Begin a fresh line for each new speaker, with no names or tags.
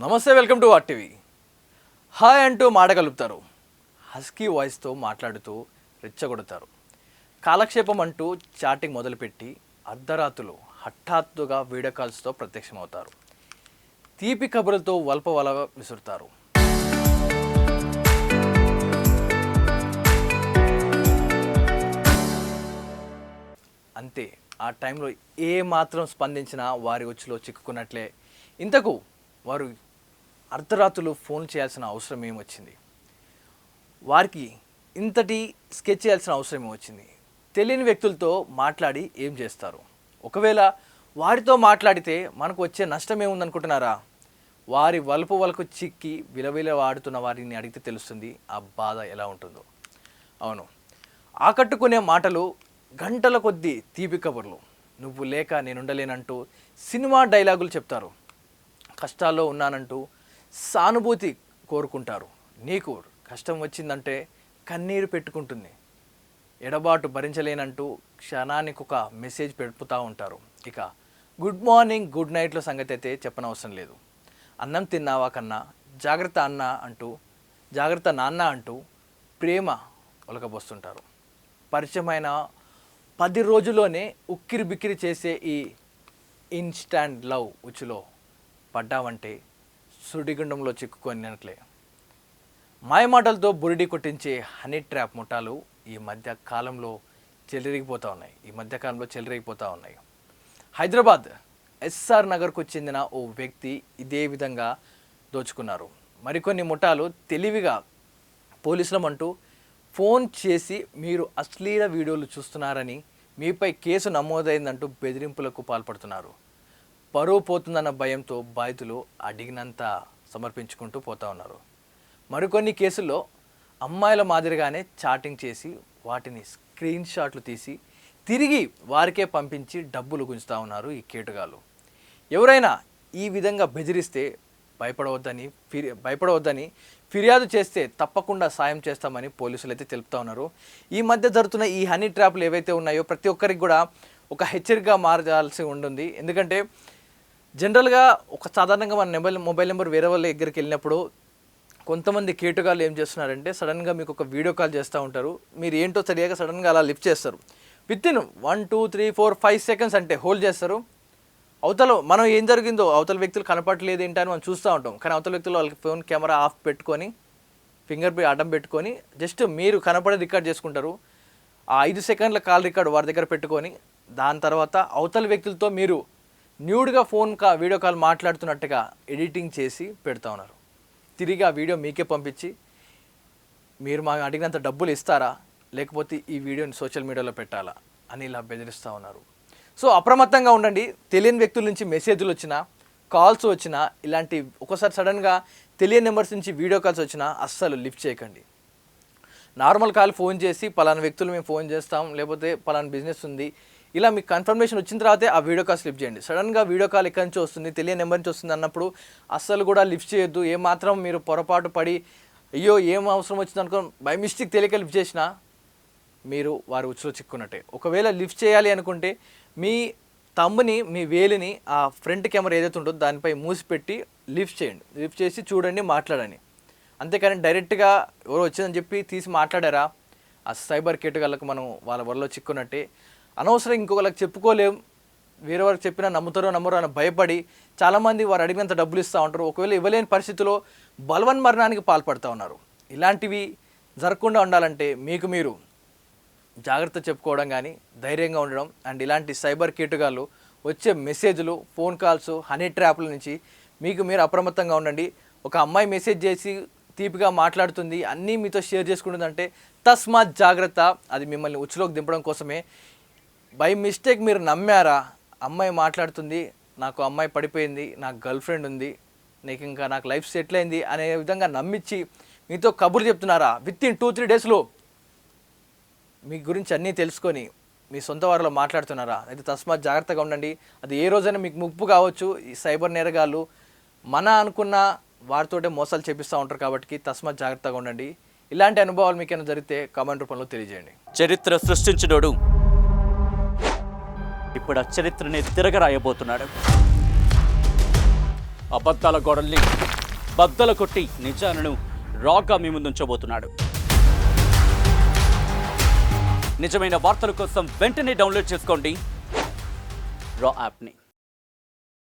నమస్తే, welcome to RTV. Hi అంటూ మాట కలుపుతారు, హస్కీ వాయిస్తో మాట్లాడుతూ రెచ్చగొడతారు. కాలక్షేపం అంటూ చాటింగ్ మొదలుపెట్టి అర్ధరాత్రులు హఠాత్తుగా వీడియో కాల్స్తో ప్రత్యక్షమవుతారు. తీపి కబుర్లతో వల విసురుతారు. అంతే, ఆ టైంలో ఏ మాత్రం స్పందించినా వారి ఉచ్చులో చిక్కుకున్నట్లే. ఇంతకు వారు అర్ధరాత్రులు ఫోన్ చేయాల్సిన అవసరం ఏమొచ్చింది? వారికి ఇంతటి స్కెచ్ చేయాల్సిన అవసరం ఏమొచ్చింది? తెలియని వ్యక్తులతో మాట్లాడి ఏం చేస్తారు? ఒకవేళ వారితో మాట్లాడితే మనకు వచ్చే నష్టం ఏముందనుకుంటున్నారా? వారి వలకు చిక్కి విలవిలవాడుతున్న వారిని అడిగితే తెలుస్తుంది ఆ బాధ ఎలా ఉంటుందో. అవును, ఆకట్టుకునే మాటలు, గంటల కొద్దీ తీపి కబుర్లు, నువ్వు లేక నేనుండలేనంటూ సినిమా డైలాగులు చెప్తారు. కష్టాల్లో ఉన్నానంటూ సానుభూతి కోరుకుంటారు. నీకు కష్టం వచ్చిందంటే కన్నీరు పెట్టుకుంటుంది. ఎడబాటు భరించలేనంటూ క్షణానికి ఒక మెసేజ్ పెడుపుతూ ఉంటారు. ఇక గుడ్ మార్నింగ్, గుడ్ నైట్లో సంగతి అయితే చెప్పనవసరం లేదు. అన్నం తిన్నావా కన్నా, జాగ్రత్త అన్న అంటూ, జాగ్రత్త నాన్న అంటూ ప్రేమ ఒలకబోస్తుంటారు. పరిచయమైన 10 రోజుల్లోనే ఉక్కిరి బిక్కిరి చేసే ఈ ఇన్స్టాంట్ లవ్ ఉచ్చులో పడ్డావంటే సుడిగుండంలో చిక్కుకొనినట్లే. మాయమాటలతో బురిడి కొట్టించే హనీ ట్రాప్ ముఠాలు ఈ మధ్య కాలంలో చెలరేగిపోతూ ఉన్నాయి. హైదరాబాద్ ఎస్ఆర్ నగర్కు చెందిన ఓ వ్యక్తి ఇదే విధంగా దోచుకున్నారు. మరికొన్ని ముఠాలు తెలివిగా పోలీసులమంటూ ఫోన్ చేసి మీరు అశ్లీల వీడియోలు చూస్తున్నారని, మీపై కేసు నమోదైందంటూ బెదిరింపులకు పాల్పడుతున్నారు. పరువు పోతుందన్న భయంతో బాధితులు అడిగినంత సమర్పించుకుంటూ పోతూ ఉన్నారు. మరికొన్ని కేసుల్లో అమ్మాయిల మాదిరిగానే చాటింగ్ చేసి వాటిని స్క్రీన్ షాట్లు తీసి తిరిగి వారికే పంపించి డబ్బులు గుంజుతూ ఉన్నారు ఈ కేటుగాళ్ళు. ఎవరైనా ఈ విధంగా బెదిరిస్తే భయపడవద్దని ఫిర్యాదు చేస్తే తప్పకుండా సాయం చేస్తామని పోలీసులు అయితే తెలుపుతూ ఉన్నారు. ఈ మధ్య జరుగుతున్న ఈ హనీ ట్రాప్లు ఏవైతే ఉన్నాయో ప్రతి ఒక్కరికి కూడా ఒక హెచ్చరికగా మారాల్సి ఉంటుంది. ఎందుకంటే జనరల్గా సాధారణంగా మన మొబైల్ నెంబర్ వేరే వాళ్ళ దగ్గరికి వెళ్ళినప్పుడు కొంతమంది కేటుగాళ్ళు ఏం చేస్తున్నారంటే సడన్గా మీకు ఒక వీడియో కాల్ చేస్తూ ఉంటారు. మీరు ఏంటో తెలియక సడన్గా అలా లిఫ్ట్ చేస్తారు. వితిన్ 1 2 3 4 5 సెకండ్స్ అంటే హోల్డ్ చేస్తారు. అవతల మనం ఏం జరిగిందో అవతల వ్యక్తులు కనపడలేదు ఏంటి అని మనం చూస్తూ ఉంటాం. కానీ అవతల వ్యక్తులు వాళ్ళకి ఫోన్ కెమెరా ఆఫ్ పెట్టుకొని ఫింగర్ ప్రింట్ అడ్డం పెట్టుకొని జస్ట్ మీరు కనపడే రికార్డ్ చేసుకుంటారు. ఆ 5 సెకండ్ల కాల్ రికార్డు వారి దగ్గర పెట్టుకొని దాని తర్వాత అవతల వ్యక్తులతో మీరు న్యూడ్గా వీడియో కాల్ మాట్లాడుతున్నట్టుగా ఎడిటింగ్ చేసి పెడతా ఉన్నారు. తిరిగి ఆ వీడియో మీకే పంపించి మీరు మాకు అడిగినంత డబ్బులు ఇస్తారా, లేకపోతే ఈ వీడియోని సోషల్ మీడియాలో పెట్టాలా అని ఇలా బెదిరిస్తూ ఉన్నారు. సో అప్రమత్తంగా ఉండండి. తెలియని వ్యక్తుల నుంచి మెసేజ్లు వచ్చినా, కాల్స్ వచ్చినా, ఇలాంటి ఒకసారి సడన్గా తెలియని నెంబర్స్ నుంచి వీడియో కాల్స్ వచ్చినా అస్సలు లిఫ్ట్ చేయకండి. నార్మల్ కాల్ ఫోన్ చేసి పలానా వ్యక్తులు మేము ఫోన్ చేస్తాం, లేకపోతే పలానా బిజినెస్ ఉంది, ఇలా మీకు కన్ఫర్మేషన్ వచ్చిన తర్వాతే ఆ వీడియో కాల్ లిఫ్ట్ చేయండి. సడన్గా వీడియో కాల్ ఎక్కడి నుంచి వస్తుంది, తెలియని నెంబర్ నుంచి వస్తుంది అన్నప్పుడు అస్సలు కూడా లిఫ్ట్ చేయొద్దు. ఏమాత్రం మీరు పొరపాటు పడి అయ్యో ఏం అవసరం వచ్చింది అనుకో బై మిస్టేక్ తెలియక లిఫ్ట్ చేసినా మీరు వారి ఉచ్చులో చిక్కున్నట్టే. ఒకవేళ లిఫ్ట్ చేయాలి అనుకుంటే మీ తమ్ముని, మీ వేలిని ఆ ఫ్రంట్ కెమెరా ఏదైతే ఉంటుందో దానిపై మూసిపెట్టి లిఫ్ట్ చేయండి. లిఫ్ట్ చేసి చూడండి, మాట్లాడండి. అంతేకాని డైరెక్ట్గా ఎవరో వచ్చిందని చెప్పి తీసి మాట్లాడారా, ఆ సైబర్ కేటుగాళ్ళకు మనం వాళ్ళ వరలో చిక్కున్నట్టే. అనవసరం ఇంకొకరికి చెప్పుకోలేం, వేరే వారికి చెప్పినా నమ్ముతారో నమ్మరో అని భయపడి చాలామంది వారు అడిగినంత డబ్బులు ఇస్తూ ఉంటారు. ఒకవేళ ఇవ్వలేని పరిస్థితిలో బలవన్మరణానికి పాల్పడుతూ ఉన్నారు. ఇలాంటివి జరగకుండా ఉండాలంటే మీకు మీరు జాగ్రత్త చెప్పుకోవడం కానీ, ధైర్యంగా ఉండడం అండ్ ఇలాంటి సైబర్ కేటుగాళ్ళు వచ్చే మెసేజ్లు, ఫోన్ కాల్స్, హనీ ట్రాప్ల నుంచి మీకు మీరు అప్రమత్తంగా ఉండండి. ఒక అమ్మాయి మెసేజ్ చేసి తీపిగా మాట్లాడుతుంది, అన్నీ మీతో షేర్ చేసుకుంటుందంటే తస్మాత్ జాగ్రత్త. అది మిమ్మల్ని ఉచ్చులోకి దింపడం కోసమే. బై మిస్టేక్ మీరు నమ్మారా, అమ్మాయి మాట్లాడుతుంది, నాకు అమ్మాయి పడిపోయింది, నాకు గర్ల్ ఫ్రెండ్ ఉంది, నాకు లైఫ్ సెటిల్ అయింది అనే విధంగా నమ్మించి మీతో కబుర్లు చెప్తున్నారా, వితిన్ 2-3 డేస్లో మీ గురించి అన్నీ తెలుసుకొని మీ సొంత వారిలో మాట్లాడుతున్నారా, అయితే తస్మాత్ జాగ్రత్తగా ఉండండి. అది ఏ రోజైనా మీకు ముప్పు కావచ్చు. ఈ సైబర్ నేరగాళ్ళు మన అనుకున్న వారితోటే మోసాలు చేపిస్తూ ఉంటారు కాబట్టి తస్మాత్ జాగ్రత్తగా ఉండండి. ఇలాంటి అనుభవాలు మీకైనా జరిగితే కామెంట్ రూపంలో తెలియజేయండి.
చరిత్ర సృష్టించినోడు ఇప్పుడు ఆ చరిత్రని తిరగరాయబోతున్నాడు. అబద్ధాల గోడల్ని బద్దలు కొట్టి నిజాలను రాగా మీ ముందుంచబోతున్నాడు. నిజమైన వార్తల కోసం వెంటనే డౌన్లోడ్ చేసుకోండి రా యాప్ని.